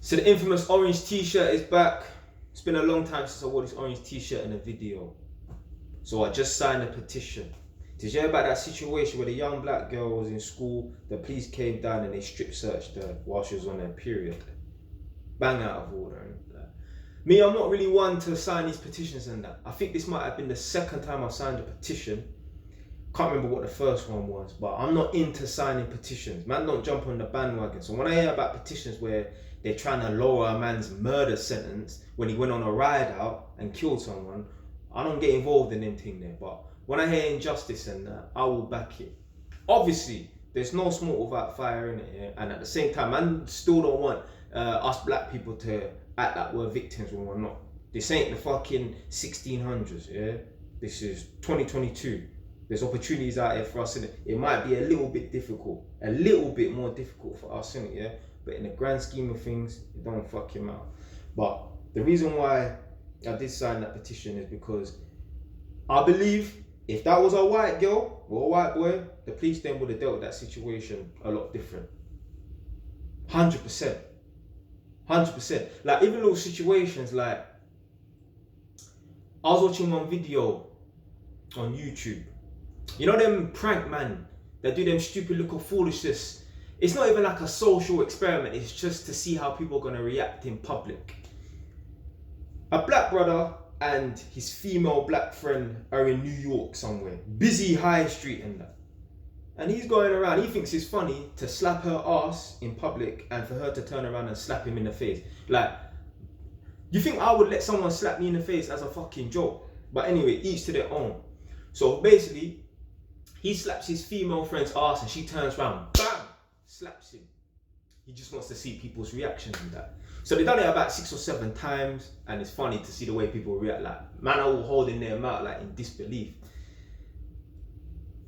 So the infamous orange t-shirt is back. It's been a long time since I wore this orange t-shirt in a video. So I just signed a petition. Did you hear about that situation where the young black girl was in school, the police came down and they strip searched her while she was on her period? Bang out of order. Me, I'm not really one to sign these petitions and that. I think this might have been the second time I signed a petition. Can't remember what the first one was, but I'm not into signing petitions. Man, don't jump on the bandwagon. So when I hear about petitions where they're trying to lower a man's murder sentence when he went on a ride out and killed someone, I don't get involved in them thing there. But when I hear injustice and that, I will back it. Obviously, there's no smoke without fire in it, yeah? And at the same time, I still don't want us black people to act like we're victims when we're not. This ain't the fucking 1600s, yeah? This is 2022. There's opportunities out here for us, innit? It might be a little bit difficult, a little bit more difficult for us, innit, yeah? But in the grand scheme of things, it don't fucking matter. But the reason why I did sign that petition is because I believe if that was a white girl or a white boy, the police then would have dealt with that situation a lot different. 100%. 100%. Like even little situations like, I was watching one video on YouTube. You know them prank man that do them stupid little foolishness. It's not even like a social experiment. It's just to see how people are going to react in public. A black brother and his female black friend are in New York somewhere. Busy high street and that. And he's going around. He thinks it's funny to slap her ass in public and for her to turn around and slap him in the face. Like, you think I would let someone slap me in the face as a fucking joke? But anyway, each to their own. So basically, he slaps his female friend's ass and she turns around, bam, slaps him. He just wants to see people's reactions to that. So they've done it about 6 or 7 times, and it's funny to see the way people react. Like, man are all holding their mouth like in disbelief.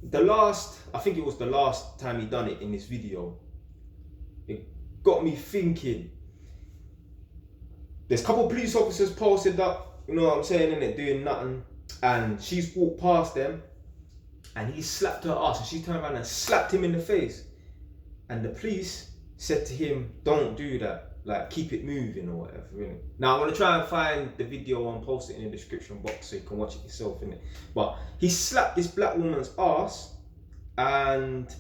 I think it was the last time he done it in this video, it got me thinking. There's a couple of police officers posted up, you know what I'm saying, innit, doing nothing, and she's walked past them, and he slapped her ass, and she turned around and slapped him in the face. And the police said to him, don't do that, like keep it moving or whatever, innit? Now I'm gonna try and find the video and post it in the description box so you can watch it yourself, innit? But he slapped this black woman's ass, and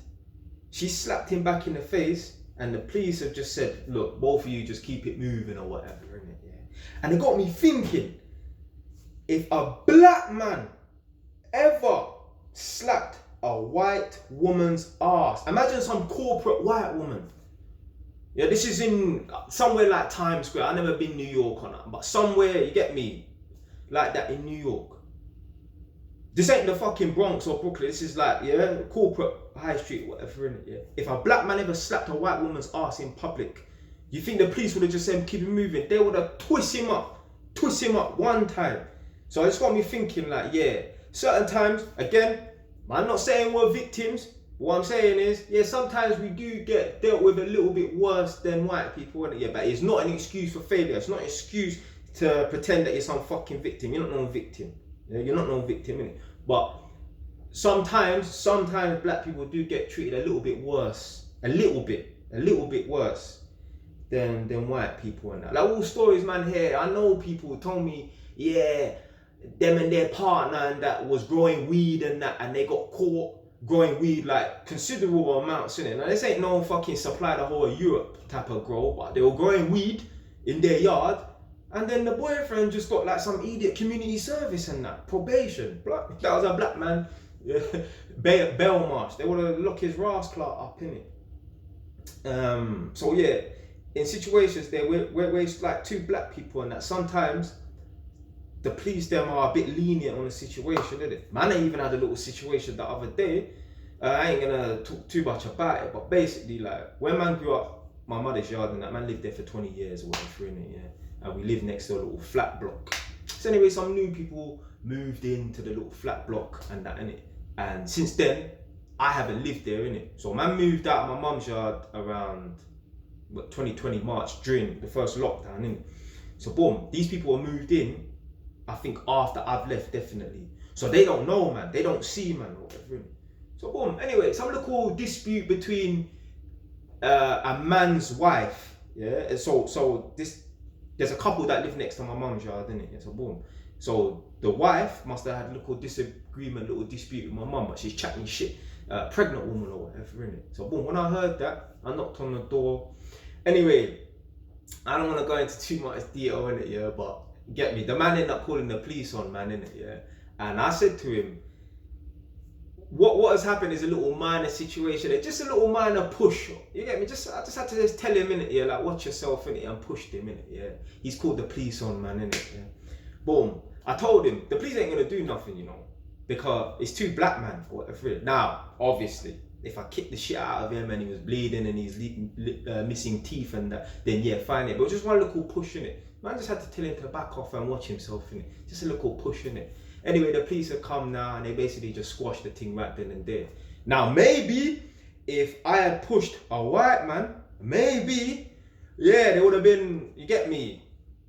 she slapped him back in the face, and the police have just said, look, both of you just keep it moving or whatever, innit? Yeah. And it got me thinking, if a black man ever slapped a white woman's ass, imagine some corporate white woman. Yeah, this is in somewhere like Times Square. I've never been New York or that, but somewhere, you get me, like that in New York. This ain't the fucking Bronx or Brooklyn. This is like, yeah, corporate high street, whatever, innit? Yeah. If a black man ever slapped a white woman's ass in public, you think the police would have just said keep it moving? They would have twist him up one time. So it just got me thinking, like, yeah, certain times, again, I'm not saying we're victims. What I'm saying is, yeah, sometimes we do get dealt with a little bit worse than white people, innit? Yeah, but it's not an excuse for failure. It's not an excuse to pretend that you're some fucking victim. You're not no victim. Yeah, you're not no victim, innit? But sometimes black people do get treated a little bit worse. A little bit worse than white people and that. Like all stories, man, here, I know people told me, yeah, them and their partner and that was growing weed and that, and they got caught growing weed like considerable amounts in it. Now this ain't no fucking supply the whole of Europe type of grow, but they were growing weed in their yard, and then the boyfriend just got like some idiot community service and that, probation. That was a black man, yeah. Bail march. They would have locked his rascal up in it. So yeah, in situations there where it's like 2 black people and that, sometimes the police them are a bit lenient on the situation, isn't it? Man, I even had a little situation the other day. I ain't gonna talk too much about it, but basically, like, when man grew up, my mother's yard and that, man lived there for 20 years or whatever, innit, yeah? And we lived next to a little flat block. So anyway, some new people moved into the little flat block and that, innit? And since then, I haven't lived there, innit? So man moved out of my mum's yard around 2020 March during the first lockdown, innit? So boom, these people were moved in, I think after I've left, definitely. So they don't know, man. They don't see, man, or whatever. So boom. Anyway, some little dispute between a man's wife, Yeah, and so this there's a couple that live next to my mum's yard, innit? Yeah, so boom. So the wife must have had a little disagreement, little dispute with my mum, but she's chatting shit, pregnant woman or whatever, innit? So boom, when I heard that, I knocked on the door. Anyway, I don't want to go into too much detail in it, yeah, but get me. The man ended up calling the police on man, innit, yeah. And I said to him, what has happened is a little minor situation, just a little minor push. You get me? I just had to just tell him innit, yeah, like watch yourself innit, and pushed him innit, yeah. He's called the police on man innit, yeah. Boom. I told him the police ain't gonna do nothing, you know, because it's two black men or whatever. Now, obviously, if I kicked the shit out of him and he was bleeding and he's missing teeth and that, then yeah, fine it. But it was just one little push in it. Man just had to tell him to back off and watch himself in it. Just a little push in it. Anyway, the police have come now and they basically just squashed the thing right then and there. Now, maybe if I had pushed a white man, maybe, yeah, they would have been, you get me,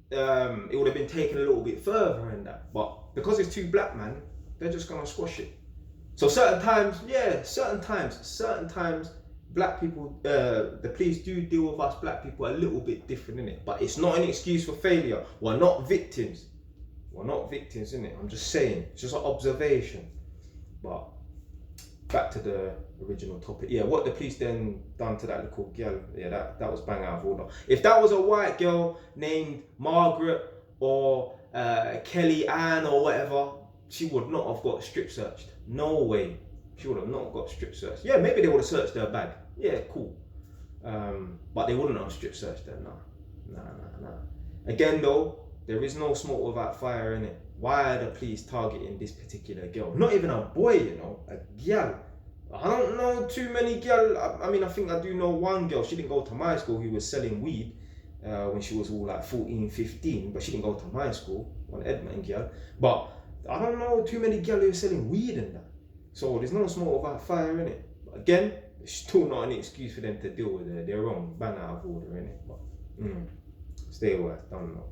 it would have been taken a little bit further in that. But because it's two black men, they're just gonna squash it. So certain times, black people, the police do deal with us black people a little bit different, innit? But it's not an excuse for failure. We're not victims. We're not victims, innit? I'm just saying, it's just an observation. But back to the original topic. Yeah, what the police then done to that little girl, yeah, that was bang out of order. If that was a white girl named Margaret or Kelly Ann or whatever, she would not have got strip searched. No way. She would have not got strip searched. Yeah, maybe they would have searched her bag. Yeah, cool. But they wouldn't have strip searched her, nah. Again though, there is no smoke without fire in it. Why are the police targeting this particular girl? Not even a boy, you know, a girl. I don't know too many girl. I mean, I think I do know one girl. She didn't go to my school who was selling weed when she was all like 14, 15, but she didn't go to my school, one Edmonton girl. But I don't know too many girls who are selling weed and that. So there's no smoke without fire in it. But again, it's still not an excuse for them to deal with it. They're wrong, bang out of order in it. But stay away, don't know.